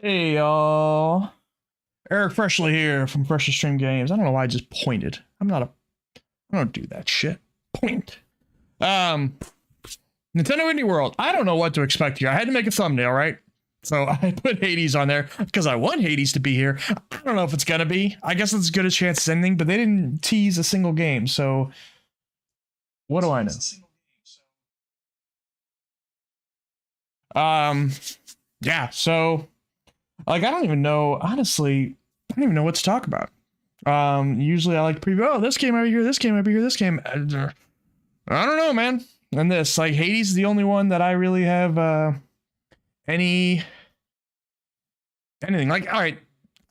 Hey y'all, Eric Freshley here from Freshly Stream Games. I don't know why I just pointed. I don't do that shit. Point. Nintendo Indie World. I don't know what to expect here. I had to make a thumbnail, right? So I put Hades on there because I want Hades to be here. I don't know if it's gonna be. I guess it's as good a chance as anything, but they didn't tease a single game, so what do I know? Yeah, so like I don't even know, honestly, I don't even know what to talk about. Usually I like to preview, oh, this game over here, this game over here, this game. I don't know, man. And this, like, Hades is the only one that I really have anything. Like, all right,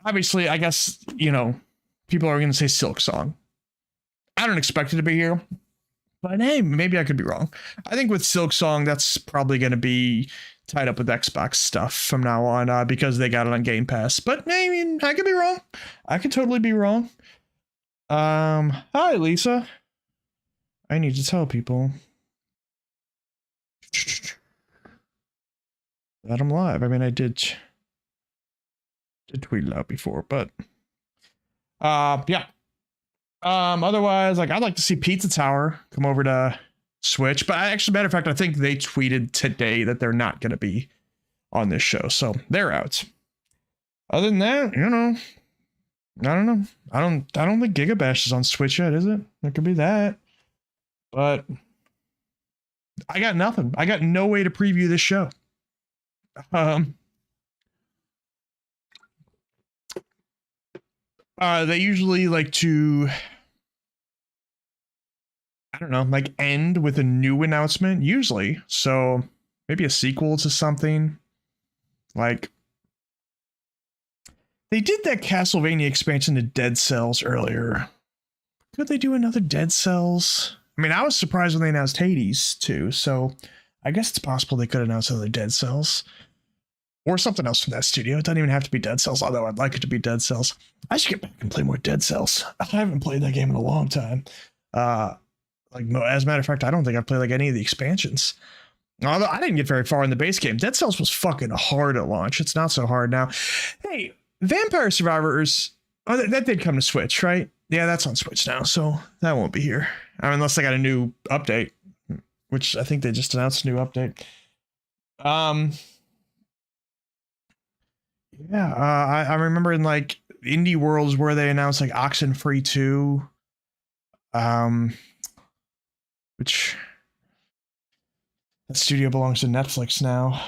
obviously, I guess, you know, people are gonna say Silk Song. I don't expect it to be here, but hey, maybe I could be wrong. I think with Silk Song, that's probably gonna be tied up with Xbox stuff from now on because they got it on Game Pass. But I mean, I could be wrong. I could totally be wrong. Hi Lisa. I need to tell people that I'm live. I mean, I did tweet it out before, but yeah. Otherwise, like, I'd like to see Pizza Tower come over to Switch, but actually, matter of fact, I think they tweeted today that they're not going to be on this show, so they're out. Other than that, you know, I don't know. I don't think Gigabash is on Switch yet, is it? There could be that, but I got nothing. I got no way to preview this show. They usually like to, I don't know, like end with a new announcement, usually. So maybe a sequel to something. Like, they did that Castlevania expansion to Dead Cells earlier. Could they do another Dead Cells? I mean, I was surprised when they announced Hades too, so I guess it's possible they could announce another Dead Cells. Or something else from that studio. It doesn't even have to be Dead Cells, although I'd like it to be Dead Cells. I should get back and play more Dead Cells. I haven't played that game in a long time. Like, as a matter of fact, I don't think I've played like any of the expansions. Although I didn't get very far in the base game. Dead Cells was fucking hard at launch. It's not so hard now. Hey, Vampire Survivors, oh, that did come to Switch, right? Yeah, that's on Switch now, so that won't be here. I mean, unless they got a new update, which I think they just announced a new update. Yeah, I remember in like Indie Worlds where they announced like Oxenfree 2. Which that studio belongs to Netflix now.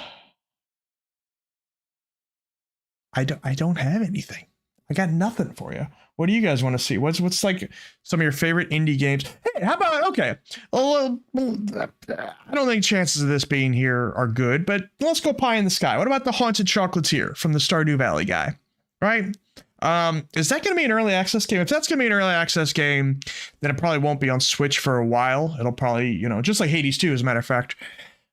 I don't have anything. I got nothing for you. What do you guys want to see? What's like some of your favorite indie games? Hey, how about, okay, well, I don't think chances of this being here are good, but let's go pie in the sky. What about the Haunted Chocolatier from the Stardew Valley guy, right? Is that going to be an early access game? If that's going to be an early access game, then it probably won't be on Switch for a while. It'll probably, you know, just like Hades 2, as a matter of fact.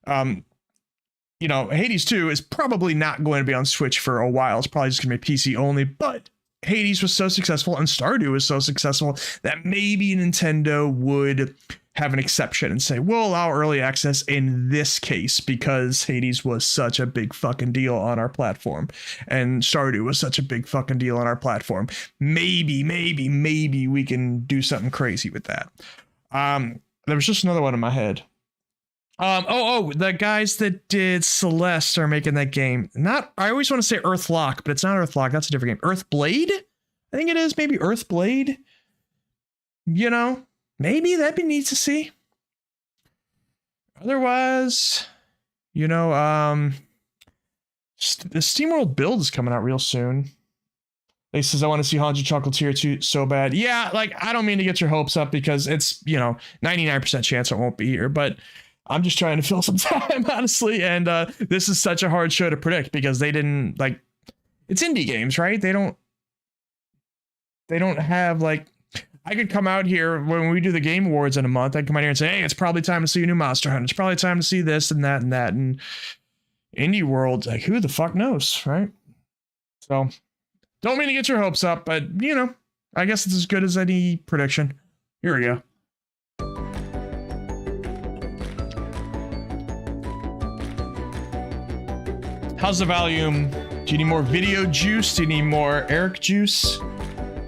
You know, Hades 2 is probably not going to be on Switch for a while. It's probably just going to be PC only, but Hades was so successful and Stardew was so successful that maybe Nintendo would have an exception and say, we'll allow early access in this case because Hades was such a big fucking deal on our platform and Stardew was such a big fucking deal on our platform. Maybe we can do something crazy with that. There was just another one in my head. The guys that did Celeste are making that game. I always want to say Earthlock, but it's not Earthlock. That's a different game. Earthblade? I think it is maybe Earthblade. You know, maybe that'd be neat to see. Otherwise, you know, the SteamWorld build is coming out real soon. They says, I want to see Haunted Chocolatier 2 so bad. Yeah, like, I don't mean to get your hopes up because it's, you know, 99% chance it won't be here, but I'm just trying to fill some time, honestly. And this is such a hard show to predict because they didn't, like, it's indie games, right? They don't have, like, I could come out here when we do the Game Awards in a month. I'd come out here and say, hey, it's probably time to see a new Monster Hunter. It's probably time to see this and that and that. And Indie World, like, who the fuck knows, right? So don't mean to get your hopes up, but, you know, I guess it's as good as any prediction. Here we go. How's the volume Do you need more video juice? Do you need more Eric juice?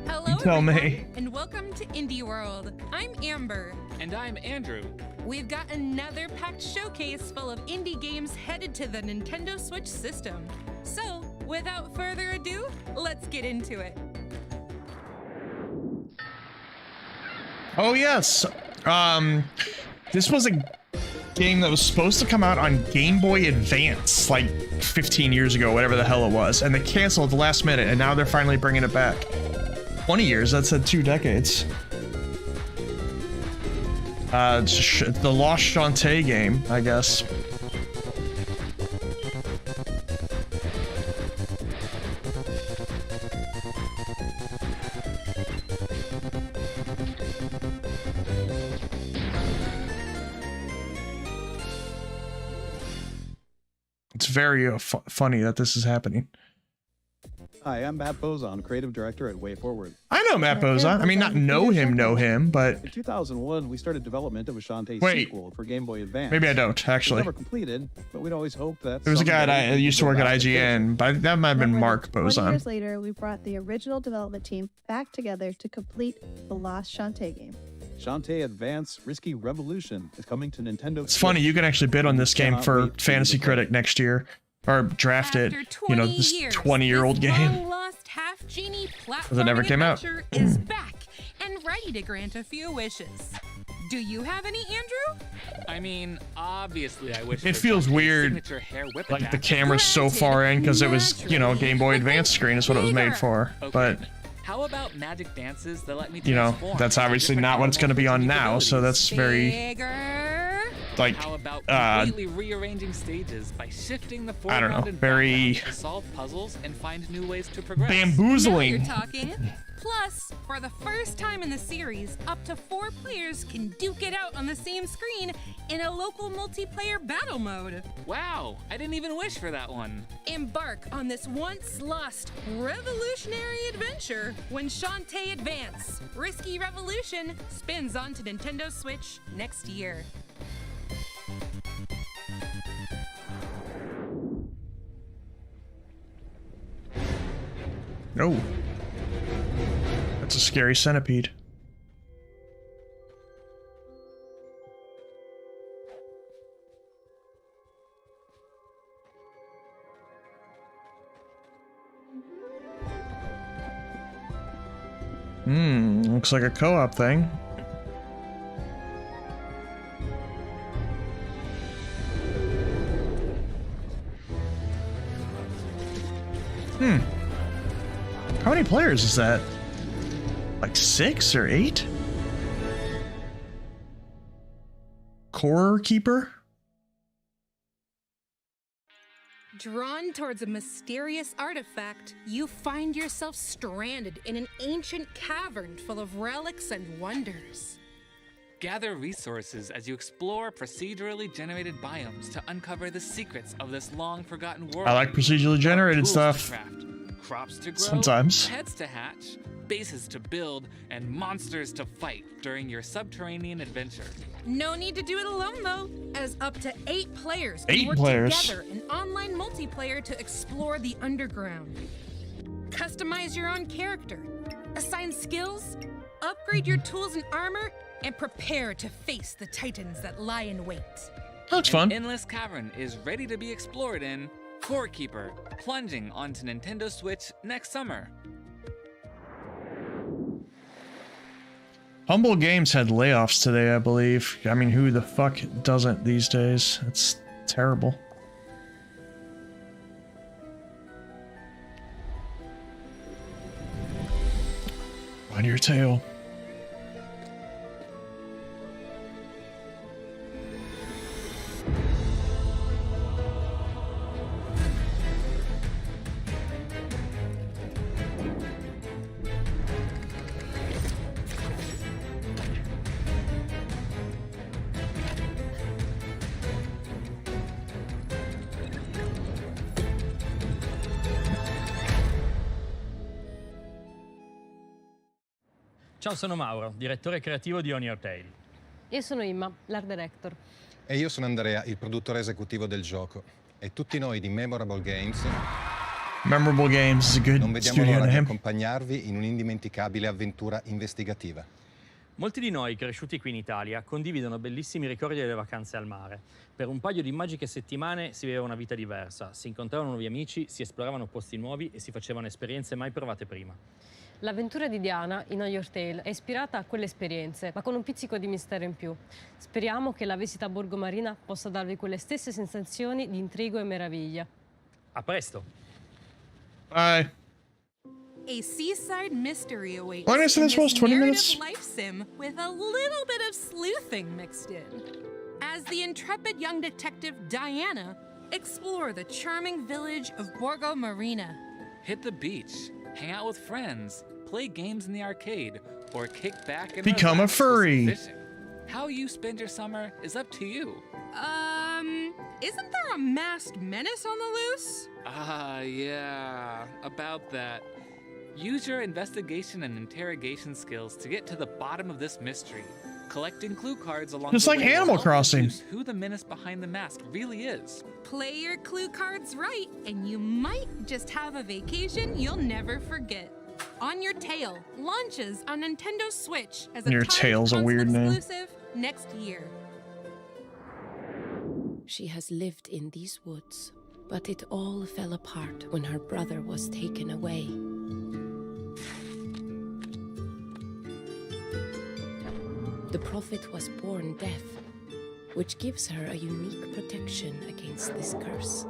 Hello, You tell everyone, me. and welcome to Indie World. I'm Amber. And I'm Andrew. We've got another packed showcase full of indie games headed to the Nintendo Switch system. So, without further ado, let's get into it. Oh yes. This was a game that was supposed to come out on Game Boy Advance like 15 years ago, whatever the hell it was, and they canceled at the last minute, and now they're finally bringing it back. 20 years, that's 2 decades. The Lost Shantae game, I guess. It's very funny that this is happening. Hi, I'm Matt Bozon, creative director at Way Forward. I know Matt Bozon. I mean, not know him, but... In 2001, we started development of a Shantae Wait. sequel for Game Boy Advance. Maybe I don't, It was actually. never completed, but we'd always hope that... There was a guy someday that we used could to work go at back to IGN, but that might have been Then more Mark than 20 Bozon. years later, we brought the original development team back together to complete the Lost Shantae game. Shantae Advance Risky Revolution is coming to Nintendo It's funny, you can actually bid on this game for Fantasy Critic next year. Or draft it, After you know, 20 this years, 20-year-old this game. long-lost half-genie Because it never platforming came out. adventure is back and ready to grant a few wishes. Do you have any, Andrew? I mean, obviously I wish It for feels Shantae's weird, signature hair whip Like, the attack. camera's so far in because it was, you know, Game Boy Advance screen is what it was made for. Okay. But, How about magic dances that let me you know, transform that's into obviously different not what it's going to be on animal now, so abilities? that's very, Bigger. like, How about uh, completely rearranging stages by shifting the I don't know, foreground and very- background to solve puzzles and find new ways to progress? Now you're bamboozling. talking. Plus, for the first time in the series, up to 4 players can duke it out on the same screen in a local multiplayer battle mode. Wow, I didn't even wish for that one. Embark on this once-lost revolutionary adventure when Shantae Advance Risky Revolution spins onto Nintendo Switch next year. No. That's a scary centipede. Looks like a co-op thing. How many players is that? Like 6 or 8? Core Keeper? Drawn towards a mysterious artifact, you find yourself stranded in an ancient cavern full of relics and wonders. Gather resources as you explore procedurally generated biomes to uncover the secrets of this long-forgotten world. I like procedurally generated Tools to stuff. craft, crops to grow, Sometimes. pets to hatch, bases to build, and monsters to fight during your subterranean adventure. No need to do it alone though, as up to 8 players 8 can work players. together in online multiplayer to explore the underground. Customize your own character, assign skills, upgrade your tools and armor, and prepare to face the titans that lie in wait. That's An fun. endless cavern is ready to be explored in Core Keeper, plunging onto Nintendo Switch next summer. Humble Games had layoffs today, I believe. I mean, who the fuck doesn't these days? It's terrible. On your tail. Ciao, sono Mauro, direttore creativo di On Your Tail. Io sono Imma, l'art director. E io sono Andrea, il produttore esecutivo del gioco. E tutti noi di Memorable Games Memorable games is a good Non vediamo studio l'ora di name. accompagnarvi in un'indimenticabile avventura investigativa. Molti di noi cresciuti qui in Italia condividono bellissimi ricordi delle vacanze al mare. Per un paio di magiche settimane si viveva una vita diversa, si incontravano nuovi amici, si esploravano posti nuovi e si facevano esperienze mai provate prima. L'avventura di Diana in Know Your Tale è ispirata a quelle esperienze, ma con un pizzico di mistero in più. Speriamo che la visita a Borgo Marina possa darvi quelle stesse sensazioni di intrigo e meraviglia. A presto! Bye. A seaside mystery awaits. Why did I say in this was this 20 narrative minutes? life sim with a little bit of sleuthing mixed in. As the intrepid young detective Diana explore the charming village of Borgo Marina. Hit the beach, hang out with friends, play games in the arcade, or kick back and Become a relax with some furry. fishing. How you spend your summer is up to you. Isn't there a masked menace on the loose? Yeah, about that. Use your investigation and interrogation skills to get to the bottom of this mystery. Collecting clue cards along Just the like way will Animal help Crossing. deduce who the menace behind the mask really is. Play your clue cards right, and you might just have a vacation you'll never forget. On Your Tail launches on Nintendo Switch as a Your timed Tail's a console weird name. exclusive next year. She has lived in these woods, but it all fell apart when her brother was taken away. The prophet was born deaf, which gives her a unique protection against this curse.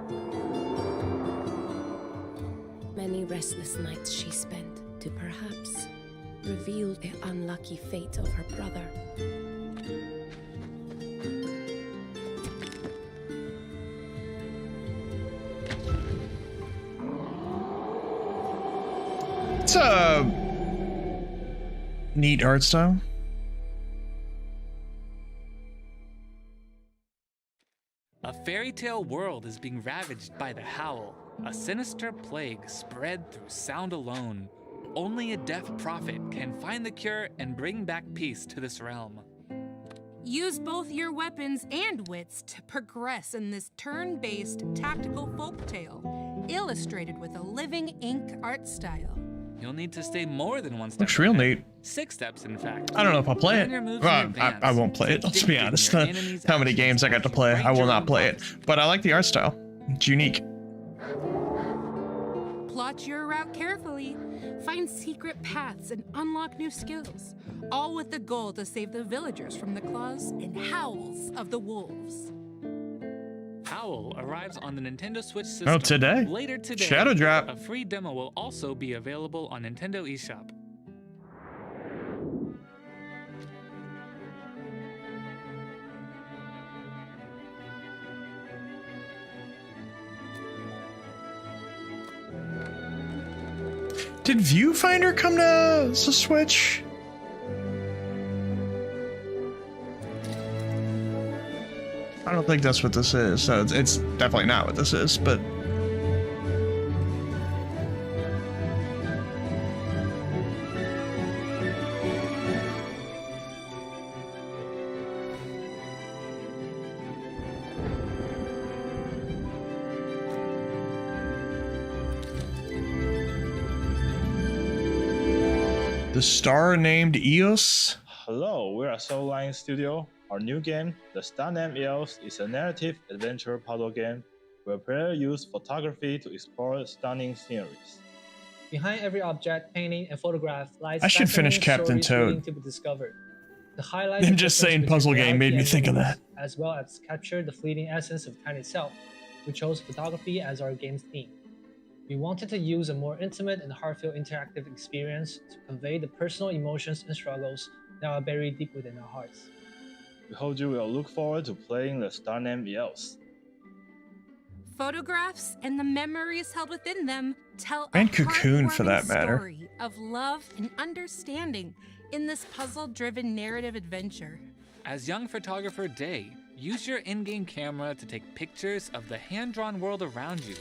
Many restless nights she spent to perhaps reveal the unlucky fate of her brother. It's a neat art style. A fairy tale world is being ravaged by the Howl, a sinister plague spread through sound alone. Only a deaf prophet can find the cure and bring back peace to this realm. Use both your weapons and wits to progress in this turn-based tactical folktale, illustrated with a living ink art style. You'll need to stay more than one step. Looks real ahead. neat. 6 steps, in fact. I don't know if I'll play it. Plan your moves in Well, advance, I won't play it. Let's be predicting honest. your enemy's How many actions games I got to as you play, write I will your not own play it. prophecy. But I like the art style. It's unique. Plot your route carefully, find secret paths, and unlock new skills, all with the goal to save the villagers from the claws and howls of the wolves. Howl arrives on the Nintendo Switch system Oh, today? later today. Shadow Drop. A free demo will also be available on Nintendo eShop. Did Viewfinder come to the Switch? I don't think that's what this is. So it's definitely not what this is, but the star named Eos. Hello, we're at Soul Line Studio. Our new game, The Star Named Eos, is a narrative adventure puzzle game where players use photography to explore stunning sceneries. Behind every object, painting, and photograph lies I should finish fascinating Captain stories Toad. waiting to be discovered. The highlight Them of just difference saying between puzzle game reality made me and think of romance, that. as well as capture the fleeting essence of time itself. We chose photography as our game's theme. We wanted to use a more intimate and heartfelt interactive experience to convey the personal emotions and struggles that are buried deep within our hearts. We hope you will look forward to playing The Star Named Eos. Photographs and the memories held within them tell And a Cocoon, for that heartwarming matter. story of love and understanding in this puzzle-driven narrative adventure. As young photographer Day, use your in-game camera to take pictures of the hand-drawn world around you,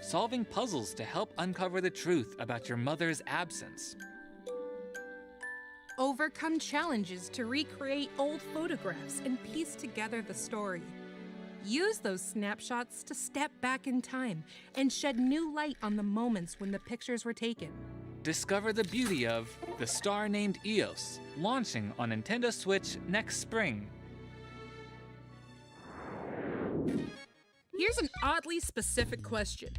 solving puzzles to help uncover the truth about your mother's absence. Overcome challenges to recreate old photographs and piece together the story. Use those snapshots to step back in time and shed new light on the moments when the pictures were taken. Discover the beauty of The Star Named Eos, launching on Nintendo Switch next spring. Here's an oddly specific question.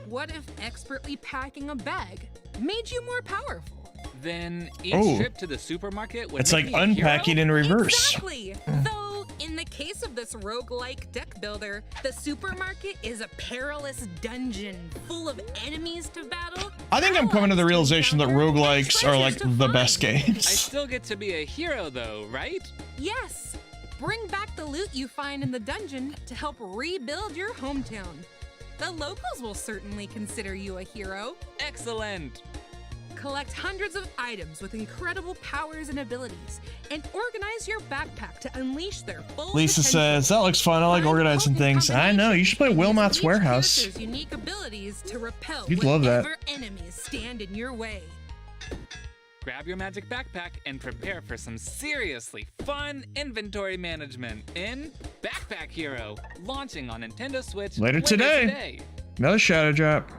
What if expertly packing a bag made you more powerful? Then each Oh. trip to the supermarket would It's make like me a unpacking hero? in reverse. Exactly! Though, in the case of this roguelike deck builder, the supermarket is a perilous dungeon full of enemies to battle. I think I'm coming to the realization that roguelikes are like the best I games. still get to be a hero though, right? Yes! Bring back the loot you find in the dungeon to help rebuild your hometown. The locals will certainly consider you a hero. Excellent! Collect hundreds of items with incredible powers and abilities, and organize your backpack to unleash their full Lisa potential. says, that looks fun. I like organizing things. I know, you should play Wilmot's Each Warehouse. character's unique abilities to repel You'd love that. whatever enemies stand in your way. Grab your magic backpack and prepare for some seriously fun inventory management in Backpack Hero, launching on Nintendo Switch Later today. Another shadow drop.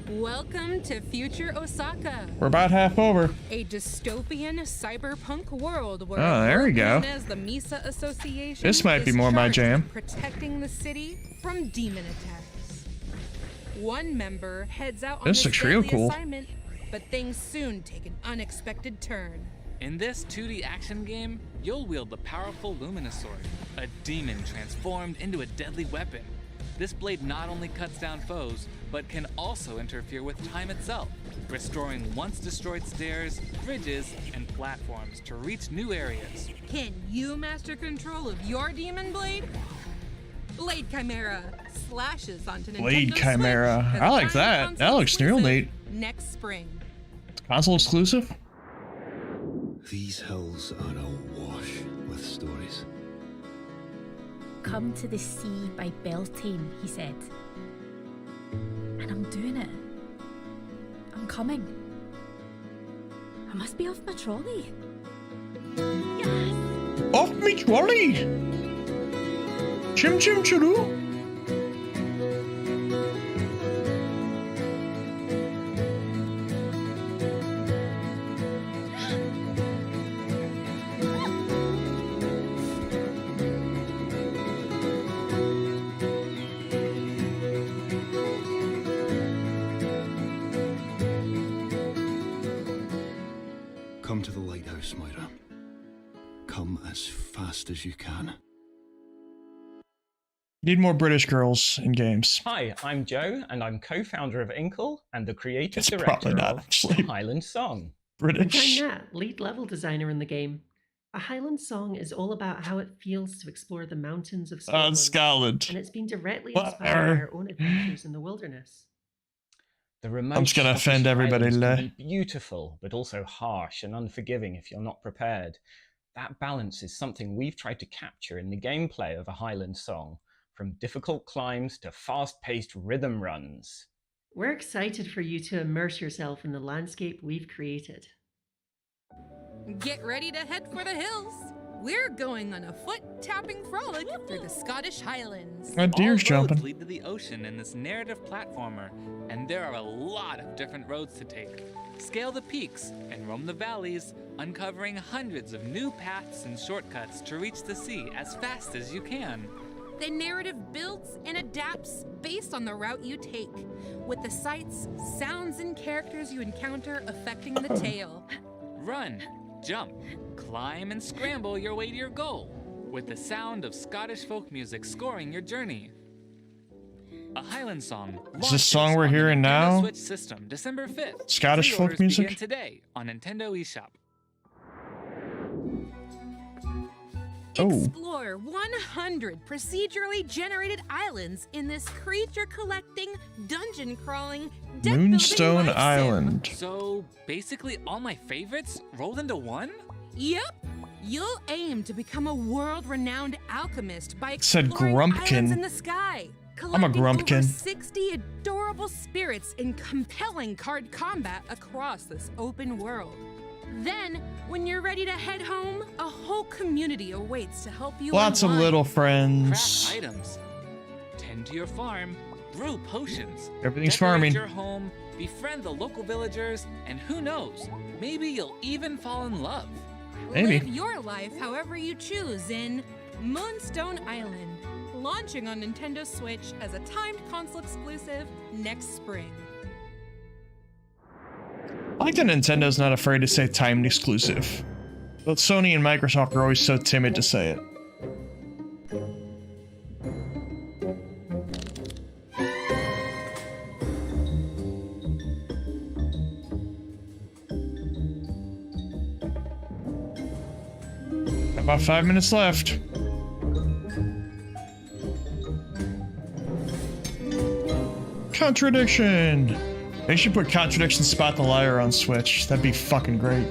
Welcome to Future Osaka. We're about half over. A dystopian cyberpunk world where Oh, there we go. known as the Misa Association This might be is more my charged jam. with protecting the city from demon attacks. One member heads out on This this looks real deadly cool. assignment, but things soon take an unexpected turn. In this 2D action game, you'll wield the powerful Luminosword, a demon transformed into a deadly weapon. This blade not only cuts down foes, but can also interfere with time itself, restoring once destroyed stairs, bridges, and platforms to reach new areas. Can you master control of your demon blade? Blade Chimera slashes onto Blade Nintendo Chimera. Switch as I a like final that. console That looks real exclusive neat. next spring. Console exclusive? These hills are awash with stories. Come to the sea by Beltane, he said. And I'm doing it. I'm coming. I must be off my trolley. Yes! Off me trolley! Chim chim chiroo! Come to the lighthouse, Moira. Come as fast as you can. Need more British girls in games. Hi, I'm Joe, and I'm co-founder of Inkle and the creative It's director probably not, of actually. Highland Song. British. I'm Nat, lead level designer in the game. A Highland Song is all about how it feels to explore the mountains of Scotland. Scotland. And it's been directly What? inspired by our own adventures in the wilderness. The remote I'm just gonna Scottish offend everybody, Highlands Le. can be beautiful, but also harsh and unforgiving if you're not prepared. That balance is something we've tried to capture in the gameplay of a Highland Song, from difficult climbs to fast-paced rhythm runs. We're excited for you to immerse yourself in the landscape we've created. Get ready to head for the hills. We're going on a foot-tapping frolic through the Scottish Highlands. A deer's All roads jumping. lead to the ocean in this narrative platformer, and there are a lot of different roads to take. Scale the peaks and roam the valleys, uncovering hundreds of new paths and shortcuts to reach the sea as fast as you can. The narrative builds and adapts based on the route you take, with the sights, sounds, and characters you encounter affecting the tale. Run, jump, climb, and scramble your way to your goal, with the sound of Scottish folk music scoring your journey. A Highland Song. Is this song we're hearing Nintendo now? Switch system, December 5th. Scottish folk Pre-orders music? begin today on Nintendo eShop. Oh. Explore 100 procedurally generated islands in this creature-collecting, dungeon-crawling, deck-building Moonstone life sim. Island. So basically all my favorites rolled into one? Yep. You'll aim to become a world-renowned alchemist by Said exploring Grumpkin. islands in the sky. I'm a Collecting Grumpkin. over 60 adorable spirits in compelling card combat across this open world. Then, when you're ready to head home, a whole community awaits to help you Lots of unwind. little Craft friends. items. Tend to your farm. Brew potions. Everything's Decorate farming. your home. Befriend the local villagers. And who knows, maybe you'll even fall in love. Maybe. Live your life however you choose in Moonstone Island, launching on Nintendo Switch as a timed console exclusive next spring. I like that Nintendo's not afraid to say timed exclusive. Both Sony and Microsoft are always so timid to say it. About 5 minutes left. Contradiction! They should put Contradiction Spot the Liar on Switch. That'd be fucking great.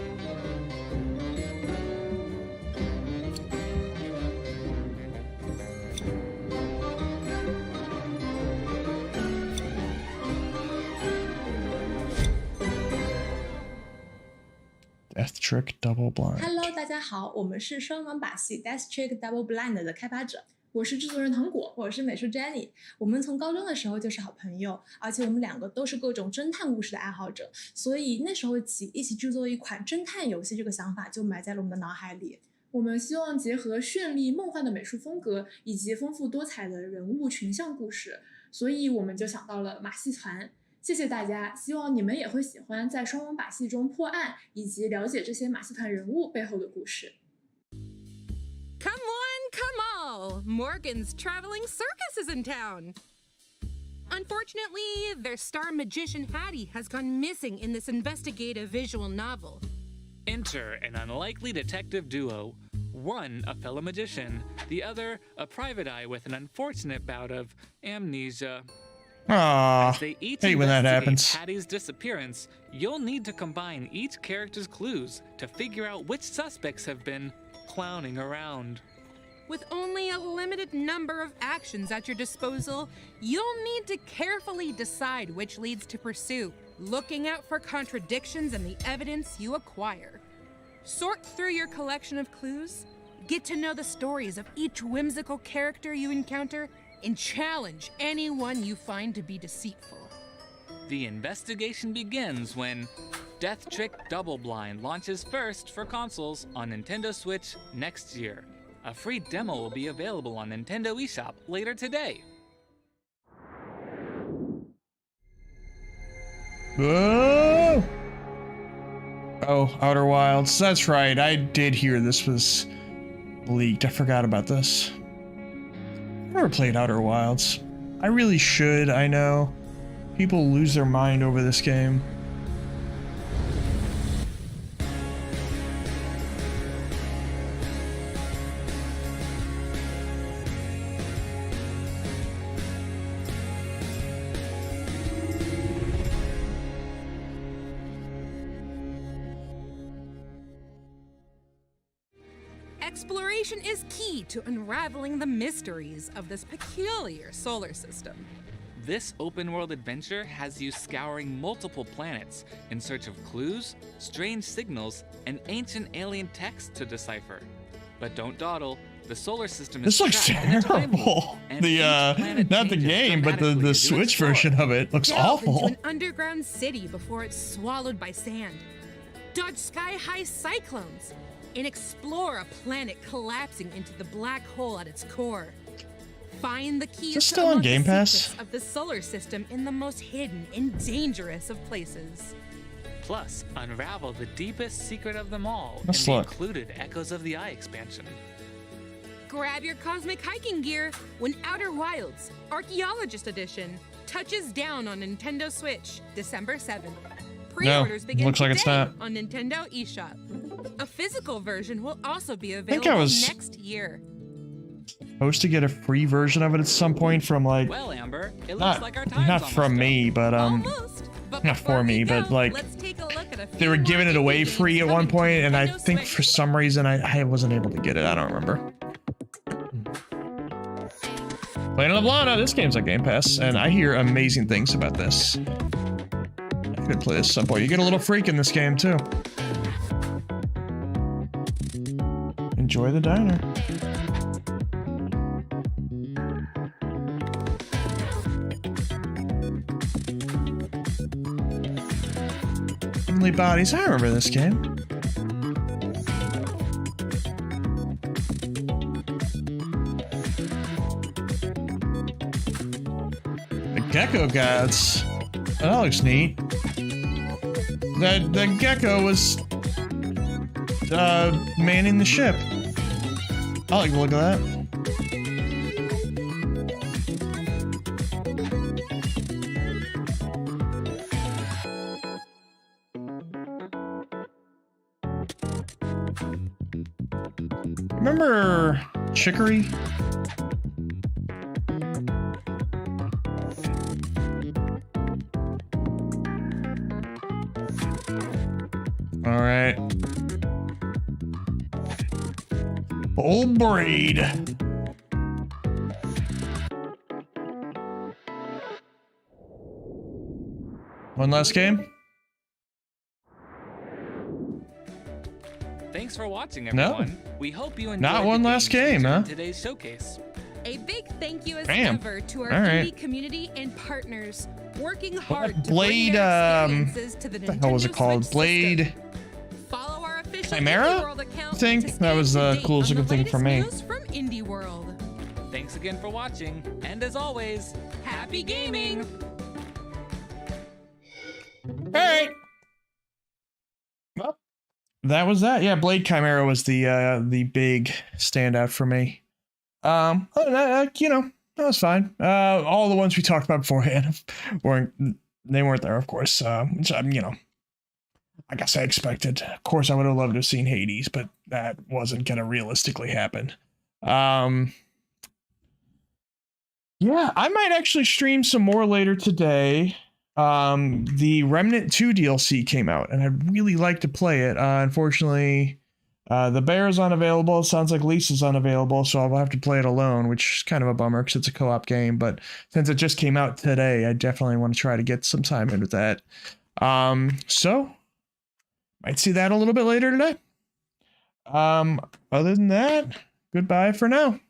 Death Trick Double Blind. Hello， 大家好，我们是双盲把戏 Death Trick Double Blind 的开发者，我是制作人糖果，我是美术 Jenny。我们从高中的时候就是好朋友，而且我们两个都是各种侦探故事的爱好者，所以那时候起一起制作一款侦探游戏这个想法就埋在了我们的脑海里。我们希望结合绚丽梦幻的美术风格以及丰富多彩的人物群像故事，所以我们就想到了马戏团。谢谢大家，希望你们也会喜欢在双网把戏中破案，以及了解这些马戏团人物背后的故事。Come one, come all! Morgan's traveling circus is in town. Unfortunately, their star magician Hattie has gone missing in this investigative visual novel. Enter an unlikely detective duo. One a fellow magician, the other a private eye with an unfortunate bout of amnesia. Aww, As they each hate when that investigate happens. Hattie's disappearance, you'll need to combine each character's clues to figure out which suspects have been clowning around. With only a limited number of actions at your disposal, you'll need to carefully decide which leads to pursue, looking out for contradictions in the evidence you acquire. Sort through your collection of clues, get to know the stories of each whimsical character you encounter, and challenge anyone you find to be deceitful. The investigation begins when Death Trick Double Blind launches first for consoles on Nintendo Switch next year. A free demo will be available on Nintendo eShop later today. Whoa! Oh, Outer Wilds. That's right. I did hear this was leaked. I forgot about this. Never played Outer Wilds. I really should, I know. People lose their mind over this game. Exploration is key to unraveling the mysteries of this peculiar solar system. This open-world adventure has you scouring multiple planets in search of clues, strange signals, and ancient alien text to decipher. But don't dawdle, the solar system is This looks trapped in a time loop, terrible. and The each planet not the changes game, but dramatically the as you Switch explore. version of it looks Delve awful. into an underground city before it's swallowed by sand. Dodge sky-high cyclones and explore a planet collapsing into the black hole at its core. Find the keys this to still on unlock Game the Pass? secrets of the solar system in the most hidden and dangerous of places. Plus, unravel the deepest secret of them all Let's in the look. included Echoes of the Eye expansion. Grab your cosmic hiking gear when Outer Wilds Archaeologist Edition touches down on Nintendo Switch December 7th. Pre-orders begin looks like today it's not. on Nintendo eShop. A physical version will also be think I available was- next year. Supposed to get a free version of it at some point from like Well, Amber, it looks not like our time's not almost from up. me, but not for me, but like Let's take a look at a they were giving it away free at one point, and I think for some reason I wasn't able to get it. I don't remember. Planet of Lana, this game's on Game Pass, and I hear amazing things about this. I could play this at some point. You get a little freak in this game too. Enjoy the diner. Heavenly Bodies. I remember this game. The Gecko Gods. That looks neat. The gecko was manning the ship. I like the look of that. Remember Chicory? All right. Old Braid. One last game? Thanks for watching, No. everyone. We hope you enjoyed Not one the last games game, featured huh? in today's showcase. A big thank you as Damn. ever to our All right. indie community and partners working Well, hard that to bring Blade, their experiences to the what the hell was it Nintendo called? Switch Blade system. Follow our official Chimera? Indie World account I think to that was stay the up to date coolest on looking thing for me. latest news from Indie World. Thanks again for watching, and as always, happy gaming! Alright. Well, that was that. Yeah, Blade Chimera was the big standout for me. Other than that, you know, that was fine. All the ones we talked about beforehand weren't there, of course. Which you know, I guess I expected. Of course, I would have loved to have seen Hades, but that wasn't gonna realistically happen. Yeah, I might actually stream some more later today. The Remnant 2 DLC came out, and I'd really like to play it. Unfortunately, the bear is unavailable. It sounds like Lisa's unavailable, so I'll have to play it alone, which is kind of a bummer because it's a co-op game. But since it just came out today, I definitely want to try to get some time in with that. So might see that a little bit later today. Other than that, goodbye for now.